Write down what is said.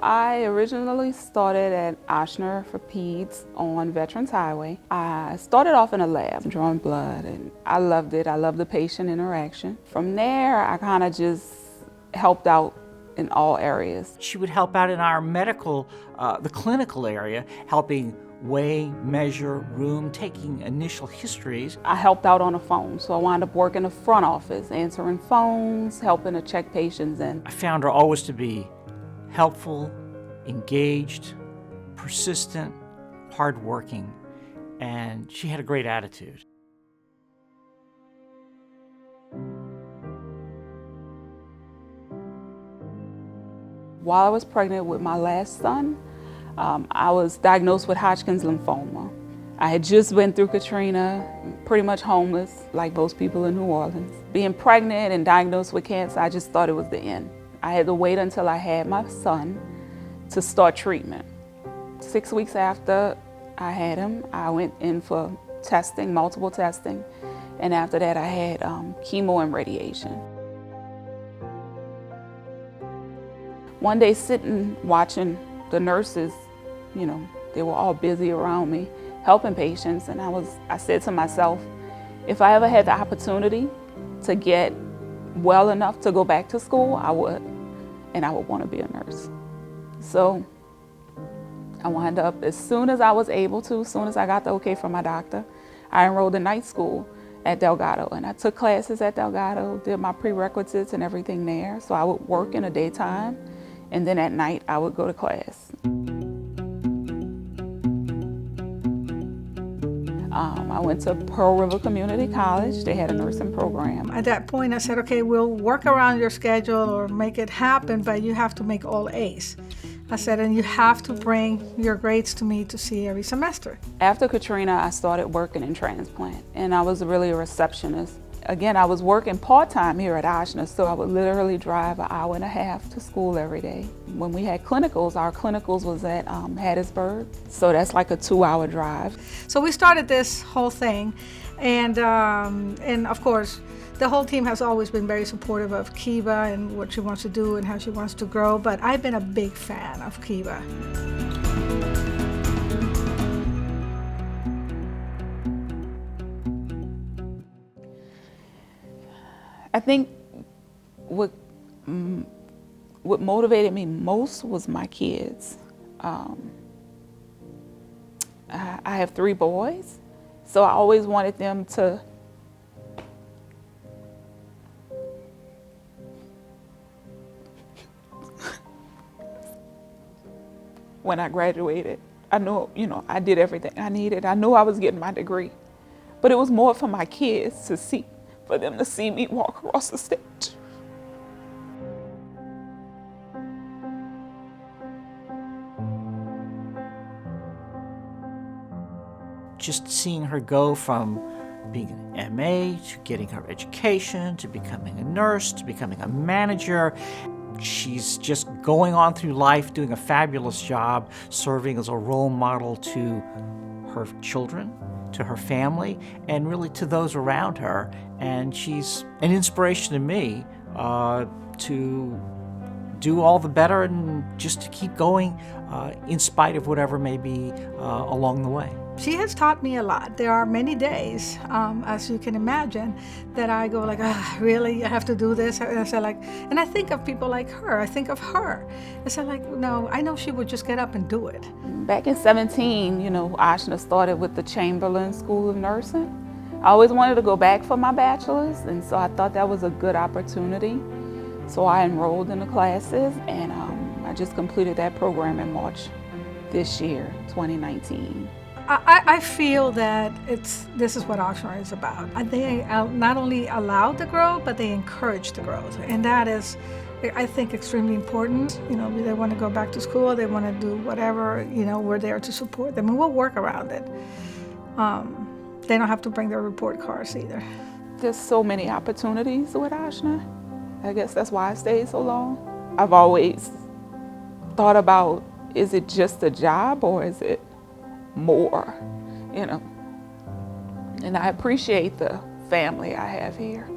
I originally started at Ochsner for Peds on Veterans Highway. I started off in a lab drawing blood, and I loved it. I loved the patient interaction. From there, I kind of just helped out in all areas. She would help out in our medical, the clinical area, helping weigh, measure, room, taking initial histories. I helped out on the phone, so I wound up working the front office, answering phones, helping to check patients in. I found her always to be helpful, engaged, persistent, hardworking, and she had a great attitude. While I was pregnant with my last son, I was diagnosed with Hodgkin's lymphoma. I had just been through Katrina, pretty much homeless, like most people in New Orleans. Being pregnant and diagnosed with cancer, I just thought it was the end. I had to wait until I had my son to start treatment. 6 weeks after I had him, I went in for testing, multiple testing, and after that I had chemo and radiation. One day sitting, watching the nurses, they were all busy around me, helping patients, and I said to myself, if I ever had the opportunity to get well enough to go back to school, I would, and I would want to be a nurse. So I wound up, as soon as I was able to, as soon as I got the okay from my doctor, I enrolled in night school at Delgado, and I took classes at Delgado, did my prerequisites and everything there. So I would work in the daytime, and then at night I would go to class. I went to Pearl River Community College. They had a nursing program. At that point, I said, okay, we'll work around your schedule or make it happen, but you have to make all A's. I said, and you have to bring your grades to me to see every semester. After Katrina, I started working in transplant, and I was really a receptionist. Again, I was working part-time here at Ochsner, so I would literally drive an hour and a half to school every day. When we had clinicals, our clinicals was at Hattiesburg, so that's like a 2-hour drive. So we started this whole thing, and of course, the whole team has always been very supportive of Keiva and what she wants to do and how she wants to grow, but I've been a big fan of Keiva. I think what motivated me most was my kids. I have 3 boys, so I always wanted them to when I graduated, I know, I did everything I needed. I knew I was getting my degree, but it was more for my kids to see, for them to see me walk across the stage. Just seeing her go from being an MA to getting her education, to becoming a nurse, to becoming a manager. She's just going on through life, doing a fabulous job, serving as a role model to her children, to her family, and really to those around her. And she's an inspiration to me to do all the better and just to keep going in spite of whatever may be along the way. She has taught me a lot. There are many days, as you can imagine, that I go like, really, I have to do this? And I say and I think of people like her. I think of her. I say no, I know she would just get up and do it. Back in 17, Ochsner started with the Chamberlain School of Nursing. I always wanted to go back for my bachelor's, and so I thought that was a good opportunity. So I enrolled in the classes, and I just completed that program in March this year, 2019. I feel that this is what Ochsner is about. They not only allow the growth, but they encourage the growth. And that is, I think, extremely important. They want to go back to school, they want to do whatever, we're there to support them, and we'll work around it. They don't have to bring their report cards either. There's so many opportunities with Ochsner. I guess that's why I stayed so long. I've always thought about, is it just a job or is it more, And I appreciate the family I have here.